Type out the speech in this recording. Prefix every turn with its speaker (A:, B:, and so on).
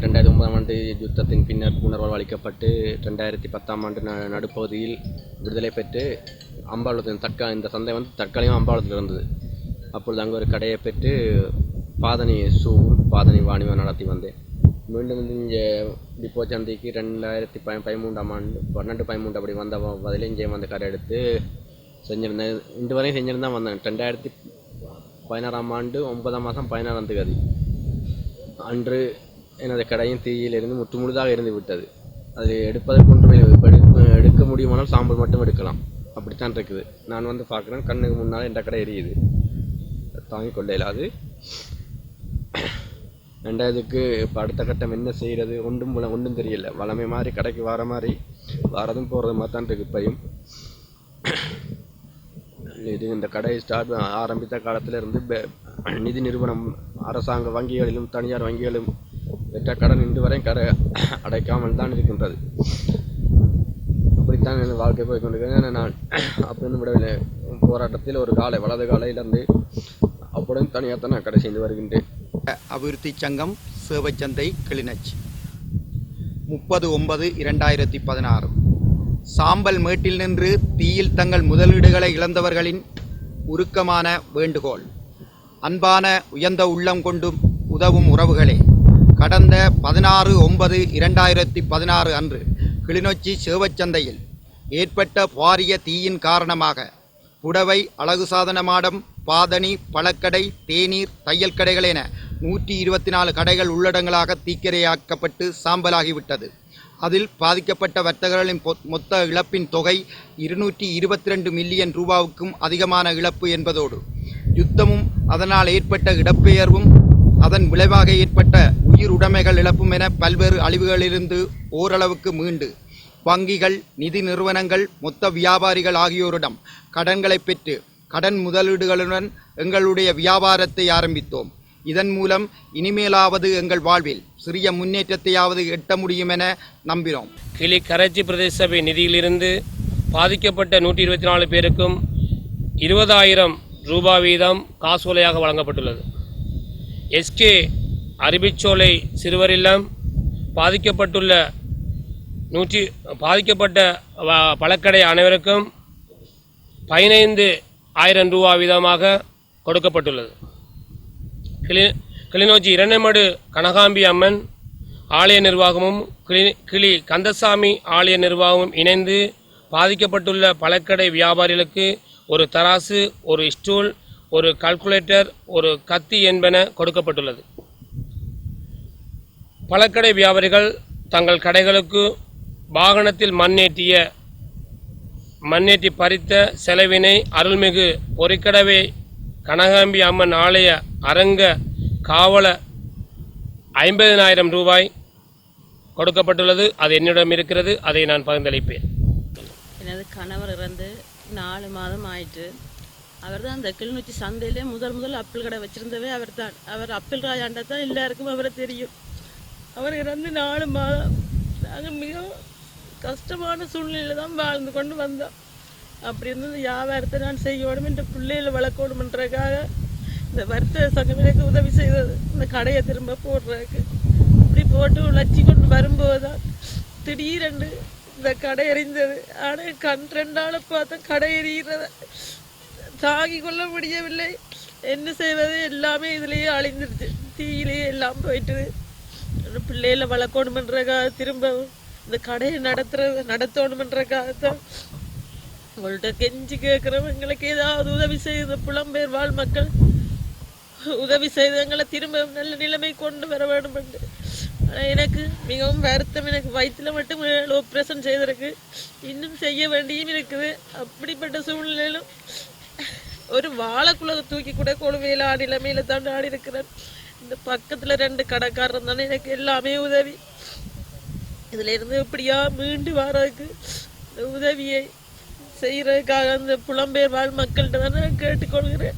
A: 2009 யுத்தத்தின் பின்னர் புனர்வாழ்வு அளிக்கப்பட்டு 2010 நடுப்பகுதியில் விடுதலை பெற்று அம்பாளத்தில் இந்த சந்தை தற்காலிகமாக அம்பாளத்தில் இருந்தது. அப்பொழுது அங்கே ஒரு கடையை பெற்று பாதனி பாதனி வாணிபம் நடத்தி வந்தேன். மீண்டும் இங்கே டிப்போ சந்தைக்கு 2013 அப்படி வந்த பதில் இங்கே வந்து கடை எடுத்து செஞ்சுருந்தேன். இன்று வரையும் செஞ்சுருந்தான் வந்தேன். 2016 9 மாதம் 16 தேதி அன்று எனது கடையின் தீயிலிருந்து முழுதாக இருந்து விட்டது. அது எடுப்பதற்கு ஒன்றுமே எடுக்க முடியுமானால் சாம்பல் மட்டும் எடுக்கலாம். அப்படித்தான் இருக்குது. நான் பார்க்குறேன், கண்ணுக்கு முன்னால் என்ற கடை எரியுது, தாங்கிக் கொள்ள இயலாது. ரெண்டாவதுக்கு இப்போ அடுத்த கட்டம் என்ன செய்கிறது ஒன்றும் தெரியல. வளமை மாதிரி கடைக்கு வர மாதிரி வரதும் போகிறது மாதிரி தான் இருக்குது. இப்பையும் இது இந்த கடை ஆரம்பித்த காலத்திலிருந்து நிதி நிறுவனம் அரசாங்க வங்கிகளிலும் தனியார் வங்கிகளும் பெற்ற கடன் இன்று வரை கடை அடைக்காமல் தான் இருக்கின்றது. அப்படித்தான் என் வாழ்க்கை போய் கொண்டிருக்கிறேன். நான் அப்படின்னு விடவில்லை. போராட்டத்தில் ஒரு வலது காலையிலிருந்து அப்படியும் தனியாக தான் நான் கடை செய்து வருகின்றேன்.
B: அபிவிருத்தி சங்கம் சேவைச்சந்தை கிளிநொச்சி 30/9/2016 சாம்பல் மேட்டில் நின்று தீயில் தங்கள் முதலீடுகளை இழந்தவர்களின் உருக்கமான வேண்டுகோள். அன்பான உயர்ந்த உள்ளம் கொண்டும் உதவும் உறவுகளே, கடந்த 16/9/2016 அன்று கிளிநொச்சி சேவைச்சந்தையில் ஏற்பட்ட பாரிய தீயின் காரணமாக புடவை, அழகு சாதன மாடம், பாதணி, பழக்கடை, தேநீர், தையல் கடைகள் என 124 கடைகள் உள்ளடங்களாக தீக்கிரையாக்கப்பட்டு சாம்பலாகிவிட்டது. அதில் பாதிக்கப்பட்ட வர்த்தகர்களின் மொத்த இழப்பின் தொகை 222 மில்லியன் ரூபாவுக்கும் அதிகமான இழப்பு என்பதோடு யுத்தமும் அதனால் ஏற்பட்ட இடப்பெயர்வும் அதன் விளைவாக ஏற்பட்ட உயிர் உடைமைகள் இழப்பும் என பல்வேறு அழிவுகளிலிருந்து ஓரளவுக்கு மீண்டு வங்கிகள், நிதி நிறுவனங்கள், மொத்த வியாபாரிகள் ஆகியோரிடம் கடன்களை பெற்று கடன் முதலீடுகளுடன் எங்களுடைய வியாபாரத்தை ஆரம்பித்தோம். இதன் மூலம் இனிமேலாவது எங்கள் வாழ்வில் சிறிய முன்னேற்றத்தையாவது எட்ட முடியும் என நம்பினோம்.
C: கிளி கரைச்சி பிரதேச சபை நிதியிலிருந்து பாதிக்கப்பட்ட 124 பேருக்கும் 20,000 ரூபாய் வீதம் காசோலையாக வழங்கப்பட்டுள்ளது. எஸ்கே அரிபிச்சோலை சிறுவர் இல்லம் பாதிக்கப்பட்ட பழக்கடை அனைவருக்கும் 15,000 ரூபாய் வீதமாக கொடுக்கப்பட்டுள்ளது. கிளிநொச்சி இரணைமடு கனகாம்பி அம்மன் ஆலய நிர்வாகமும் கிளி கந்தசாமி ஆலய நிர்வாகமும் இணைந்து பாதிக்கப்பட்டுள்ள பழக்கடை வியாபாரிகளுக்கு ஒரு தராசு, ஒரு ஸ்டூல், ஒரு கால்குலேட்டர், ஒரு கத்தி என்பன கொடுக்கப்பட்டுள்ளது. பழக்கடை வியாபாரிகள் தங்கள் கடைகளுக்கு வாகனத்தில் மண்ணேற்றி பறித்த செலவினை அருள்மிகு பொறிக்கடவை கனகாம்பி அம்மன் ஆலய அரங்க காவல 50,000 ரூபாய் கொடுக்கப்பட்டுள்ளது. அது என்னிடம் இருக்கிறது, அதை நான் பகிர்ந்தளிப்பேன்.
D: எனது கணவர் இறந்து 4 மாதம் ஆயிற்று. அவர் தான் அந்த கிளிநொச்சி சந்தையிலே முதல் அப்பிள் கடை வச்சிருந்தவே அவர் தான். அவர் அப்பிள் ராஜாண்டா தான் எல்லாருக்கும் அவரை தெரியும். அவர் இறந்து 4 மாதம். நாங்கள் மிகவும் கஷ்டமான சூழ்நிலையில் தான் வாழ்ந்து கொண்டு வந்தோம். அப்படி இருந்தது வியாபாரத்தை நான் செய்யணும், என்ற பிள்ளைகளை வளர்க்கணுன்றதுக்காக இந்த வர்த்தக சங்கம் எனக்கு உதவி செய்தது. இந்த கடையை திரும்ப போடுறதுக்கு இப்படி போட்டு உழைச்சி கொண்டு வரும்போது தான் திடீரென்று இந்த கடை எரிந்தது. ஆனால் கண் 2 பார்த்தா கடை எரிகிறத தாங்கி கொள்ள முடியவில்லை. என்ன செய்வது, எல்லாமே இதுலேயே அழிந்துருச்சு, தீயிலேயே எல்லாம் போயிட்டுது. பிள்ளைகளை வளர்க்கணுமன்றக்காக திரும்ப இந்த கடையை நடத்தணுமன்றக்காகத்தான் உங்கள்கிட்ட கெஞ்சி கேட்குறோம். எங்களுக்கு ஏதாவது உதவி செய்த புலம்பெயர் வாழ் மக்கள் உதவி செய்து எங்களை திரும்ப நல்ல நிலைமை கொண்டு வர வேண்டும் என்று. எனக்கு மிகவும் வருத்தம். எனக்கு வயிற்றில் மட்டும் ஆப்ரேஷன் செய்திருக்கு, இன்னும் செய்ய வேண்டியும் இருக்குது. அப்படிப்பட்ட சூழ்நிலையிலும் ஒரு வாழைக்குள்ள தூக்கி கூட கொழுவையில் நிலைமையில தான் ஆடி இருக்கிறேன். இந்த பக்கத்தில் 2 கடைக்காரர் தானே எனக்கு எல்லாமே உதவி. இதுல இருந்து எப்படியா மீண்டு வர்றதுக்கு இந்த உதவியை செய்யறதுக்காக அந்த புலம்பெயர் வாழ் மக்கள்கிட்ட தான் நான் கேட்டுக்கொள்கிறேன்.